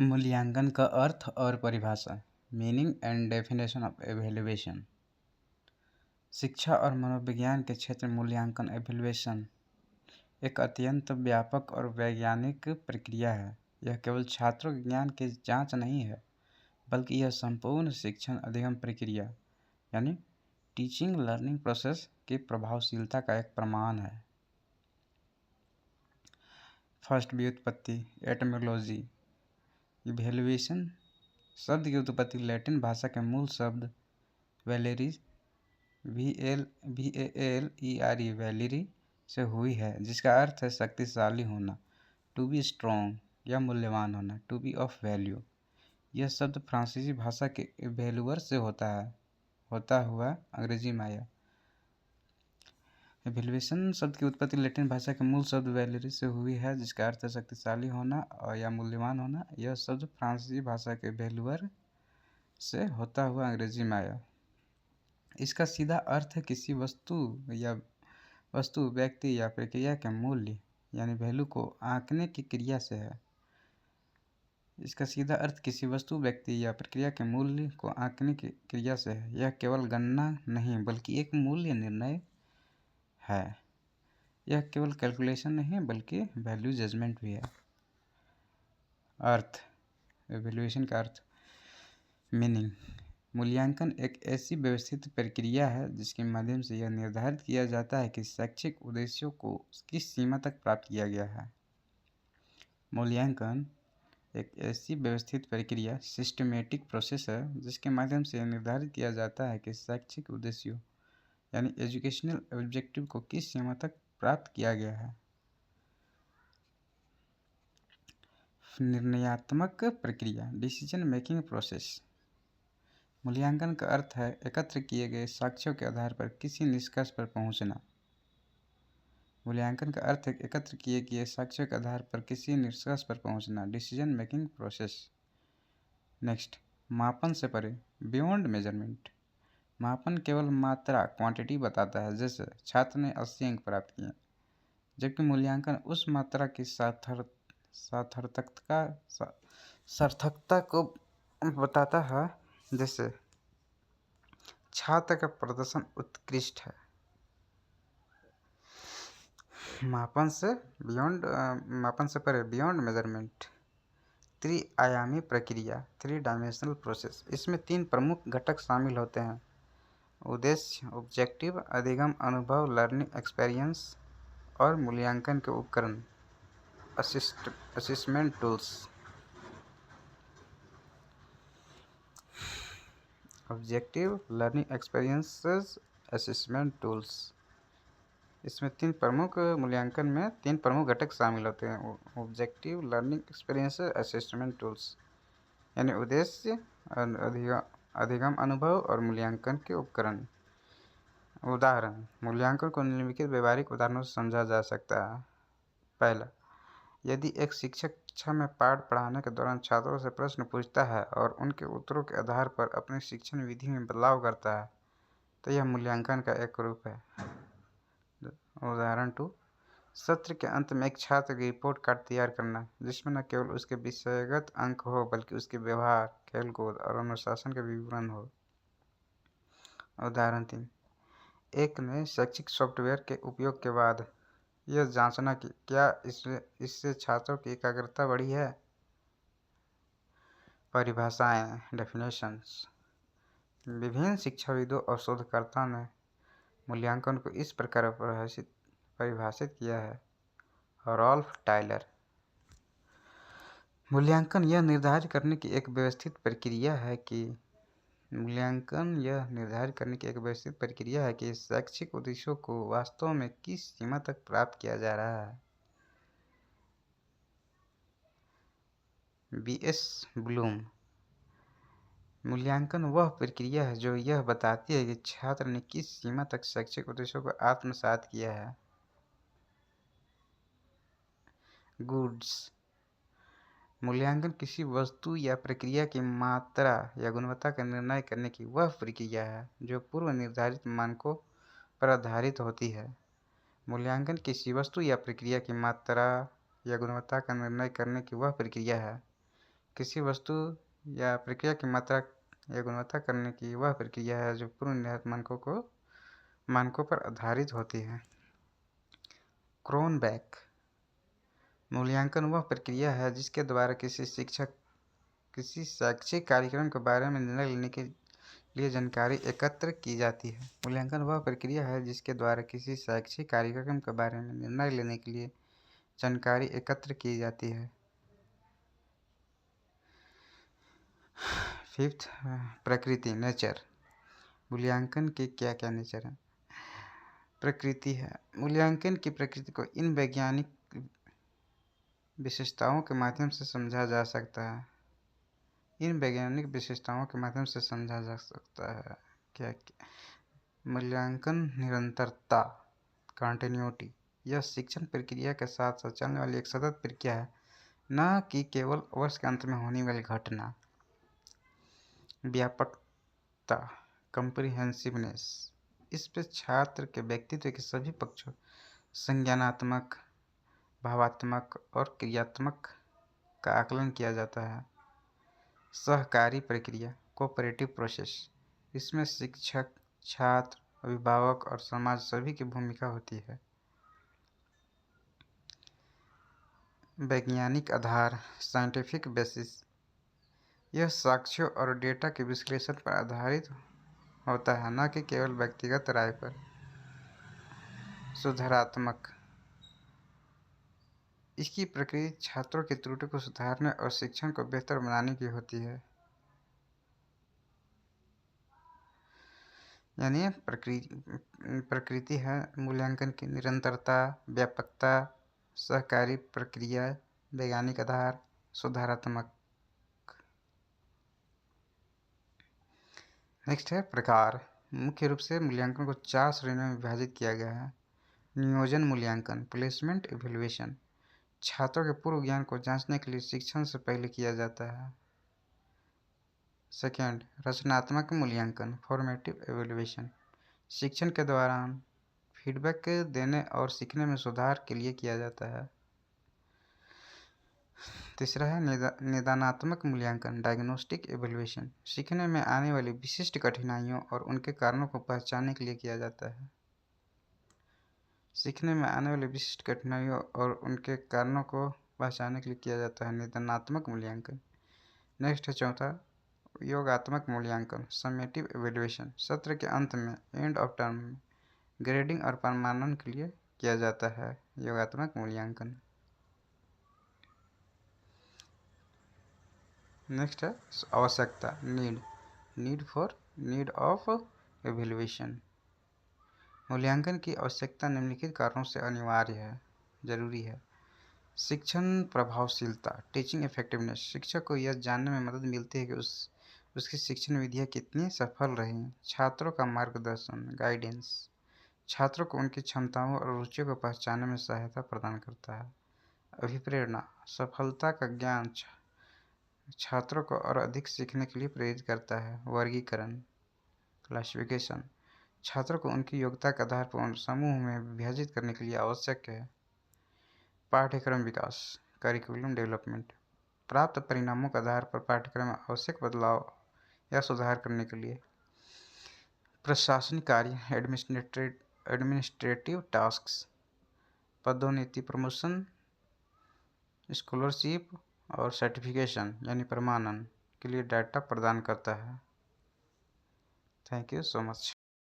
मूल्यांकन का अर्थ और परिभाषा। Meaning and definition of evaluation. शिक्षा और मनोविज्ञान के क्षेत्र में मूल्यांकन एवेल्युएशन एक अत्यंत व्यापक और वैज्ञानिक प्रक्रिया है। यह केवल छात्रों के ज्ञान की जांच नहीं है, बल्कि यह संपूर्ण शिक्षण अधिगम प्रक्रिया यानी टीचिंग लर्निंग प्रोसेस की प्रभावशीलता का एक प्रमाण है। फर्स्ट व्युत्पत्ति एटमोलॉजी। इवेल्युएशन शब्द की उत्पत्ति लैटिन भाषा के मूल शब्द वैलेरी VALERI वैलेरी से हुई है, जिसका अर्थ है शक्तिशाली होना, टू बी स्ट्रॉन्ग या मूल्यवान होना, टू बी ऑफ वैल्यू। यह शब्द फ्रांसीसी भाषा के इवेल्युअर से होता हुआ अंग्रेजी में आया। इवेल्युएशन शब्द की उत्पत्ति लैटिन भाषा के मूल शब्द वैलेरी से हुई है, जिसका अर्थ है शक्तिशाली होना और या मूल्यवान होना। यह शब्द फ्रांसीसी भाषा के इवेल्युअर से होता हुआ अंग्रेजी में आया। इसका सीधा अर्थ किसी वस्तु, व्यक्ति या प्रक्रिया के मूल्य यानी वैल्यू को आंकने की क्रिया से है। इसका सीधा अर्थ किसी वस्तु, व्यक्ति या प्रक्रिया के मूल्य को आंकने की क्रिया से है। यह केवल गणना नहीं, बल्कि एक मूल्य निर्णय है। यह केवल कैलकुलेशन नहीं, बल्कि वैल्यू जजमेंट भी है। अर्थ, एवेल्युएशन का अर्थ। मीनिंग, मूल्यांकन एक ऐसी व्यवस्थित प्रक्रिया है जिसके माध्यम से यह निर्धारित किया जाता है कि शैक्षिक उद्देश्यों को किस सीमा तक प्राप्त किया गया है। मूल्यांकन एक ऐसी व्यवस्थित प्रक्रिया, सिस्टमेटिक प्रोसेस है जिसके माध्यम से यह निर्धारित किया जाता है कि शैक्षिक उद्देश्यों यानी एजुकेशनल ऑब्जेक्टिव को किस सीमा तक प्राप्त किया गया है। निर्णयात्मक प्रक्रिया, डिसीजन मेकिंग प्रोसेस। मूल्यांकन का अर्थ है एकत्र किए गए साक्ष्यों के आधार पर किसी निष्कर्ष पर पहुंचना। मूल्यांकन का अर्थ है एकत्र किए गए साक्ष्यों के आधार पर किसी निष्कर्ष पर पहुंचना, डिसीजन मेकिंग प्रोसेस। नेक्स्ट, मापन से परे, बियॉन्ड मेजरमेंट। मापन केवल मात्रा, क्वांटिटी बताता है, जैसे छात्र ने 80 अंक प्राप्त किए, जबकि मूल्यांकन उस मात्रा की सार्थकता को बताता है, जैसे छात्र का प्रदर्शन उत्कृष्ट है। मापन से परे, बियॉन्ड मेजरमेंट त्रिआयामी प्रक्रिया, 3 डायमेंशनल प्रोसेस। इसमें 3 प्रमुख घटक शामिल होते हैं: उद्देश्य, ऑब्जेक्टिव, अधिगम अनुभव, लर्निंग एक्सपीरियंस, और मूल्यांकन के उपकरण, assessment tools. Objective, learning experiences, assessment tools. इसमें 3 प्रमुख मूल्यांकन में 3 प्रमुख घटक शामिल होते हैं: objective, learning experiences, assessment tools. यानी उद्देश्य, अधिगम अनुभव और मूल्यांकन के उपकरण। उदाहरण, मूल्यांकन को निम्नलिखित व्यवहारिक उदाहरणों से समझा जा सकता है। पहला, यदि एक शिक्षक कक्षा में पाठ पढ़ाने के दौरान छात्रों से प्रश्न पूछता है और उनके उत्तरों के आधार पर अपनी शिक्षण विधि में बदलाव करता है, तो यह मूल्यांकन का एक रूप है। उदाहरण 2, सत्र के अंत में एक छात्र की रिपोर्ट कार्ड तैयार करना, जिसमें न केवल उसके विषयगत अंक हो, बल्कि उसके व्यवहार, खेलकूद और अनुशासन के विवरण हो। उदाहरण 3, एक नए शैक्षिक सॉफ्टवेयर के उपयोग के बाद यह जांचना कि क्या इससे छात्रों की एकाग्रता बढ़ी है। परिभाषाएं, डेफिनेशंस। विभिन्न शिक्षाविदों और शोधकर्ताओं ने मूल्यांकन को इस प्रकार परिभाषित किया है। रॉल्फ टायलर, मूल्यांकन यह निर्धारित करने की एक व्यवस्थित प्रक्रिया है कि शैक्षिक उद्देश्यों को वास्तव में किस सीमा तक प्राप्त किया जा रहा है। B.S. ब्लूम, मूल्यांकन वह प्रक्रिया है जो यह बताती है कि छात्र ने किस सीमा तक शैक्षिक उद्देश्यों को आत्मसात किया है। गुड्स, मूल्यांकन किसी वस्तु या प्रक्रिया की मात्रा या गुणवत्ता का निर्णय करने की वह प्रक्रिया है जो पूर्व निर्धारित मानकों पर आधारित होती है। मूल्यांकन किसी वस्तु या प्रक्रिया की मात्रा या गुणवत्ता का निर्णय करने की वह प्रक्रिया है किसी वस्तु या प्रक्रिया की मात्रा या गुणवत्ता करने की वह प्रक्रिया है जो पूर्व निर्धारित मानकों पर आधारित होती है। क्रोनबैक मूल्यांकन वह प्रक्रिया है जिसके द्वारा किसी शैक्षिक कार्यक्रम के बारे में निर्णय लेने के लिए जानकारी एकत्र की जाती है। मूल्यांकन वह प्रक्रिया है जिसके द्वारा किसी शैक्षिक कार्यक्रम के बारे में निर्णय लेने के लिए जानकारी एकत्र की जाती है। फिफ्थ, प्रकृति नेचर। मूल्यांकन के क्या क्या नेचर है? प्रकृति है। मूल्यांकन की प्रकृति को इन वैज्ञानिक विशेषताओं के माध्यम से समझा जा सकता है। क्या मूल्यांकन निरंतरता, कंटिन्यूटी। यह शिक्षण प्रक्रिया के साथ साथ चलने वाली एक सतत प्रक्रिया है, न कि केवल वर्ष के अंत में होने वाली घटना। व्यापकता, कम्प्रिहेंसिवनेस। इस पे छात्र के व्यक्तित्व के सभी पक्षों, संज्ञानात्मक, भावात्मक और क्रियात्मक का आकलन किया जाता है। सहकारी प्रक्रिया, कोऑपरेटिव प्रोसेस। इसमें शिक्षक, छात्र, अभिभावक और समाज सभी की भूमिका होती है। वैज्ञानिक आधार, साइंटिफिक बेसिस। यह साक्ष्यों और डेटा के विश्लेषण पर आधारित होता है, न कि केवल व्यक्तिगत राय पर। सुधारात्मक, इसकी प्रकृति छात्रों की त्रुटि को सुधारने और शिक्षण को बेहतर बनाने की होती है। यानी प्रकृति है मूल्यांकन की निरंतरता, व्यापकता, सहकारी प्रक्रिया, वैज्ञानिक आधार, सुधारात्मक। नेक्स्ट है प्रकार। मुख्य रूप से मूल्यांकन को 4 श्रेणियों में विभाजित किया गया है। नियोजन मूल्यांकन, प्लेसमेंट इवैल्यूएशन, छात्रों के पूर्व ज्ञान को जांचने के लिए शिक्षण से पहले किया जाता है। सेकेंड, रचनात्मक मूल्यांकन, फॉर्मेटिव इवैल्यूएशन, शिक्षण के दौरान फीडबैक देने और सीखने में सुधार के लिए किया जाता है। तीसरा है निदानात्मक मूल्यांकन, डायग्नोस्टिक इवैल्यूएशन, सीखने में आने वाली विशिष्ट कठिनाइयों और उनके कारणों को पहचानने के लिए किया जाता है। निदानात्मक मूल्यांकन। नेक्स्ट है चौथा, योगात्मक मूल्यांकन, समेटिव इवैल्यूएशन, सत्र के अंत में, एंड ऑफ टर्म में ग्रेडिंग और प्रमाणन के लिए किया जाता है योगात्मक मूल्यांकन। नेक्स्ट है आवश्यकता, नीड ऑफ इवैल्यूएशन। मूल्यांकन की आवश्यकता निम्नलिखित कारणों से अनिवार्य है, जरूरी है। शिक्षण प्रभावशीलता, टीचिंग इफेक्टिवनेस, शिक्षक को यह जानने में मदद मिलती है कि उसकी शिक्षण विधियाँ कितनी सफल रहीं। छात्रों का मार्गदर्शन, गाइडेंस, छात्रों को उनकी क्षमताओं और रुचियों को पहचानने में सहायता प्रदान करता है। अभिप्रेरणा, सफलता का ज्ञान छात्रों को और अधिक सीखने के लिए प्रेरित करता है। वर्गीकरण, क्लासिफिकेशन, छात्रों को उनकी योग्यता के आधार पर समूह में विभाजित करने के लिए आवश्यक है। पाठ्यक्रम विकास, करिकुलम डेवलपमेंट, प्राप्त परिणामों के आधार पर पाठ्यक्रम में आवश्यक बदलाव या सुधार करने के लिए। प्रशासनिक कार्य, एडमिनिस्ट्रेटिव टास्क्स, पदोन्नति, प्रमोशन, स्कॉलरशिप और सर्टिफिकेशन यानी प्रमाणन के लिए डाटा प्रदान करता है। Thank you so much.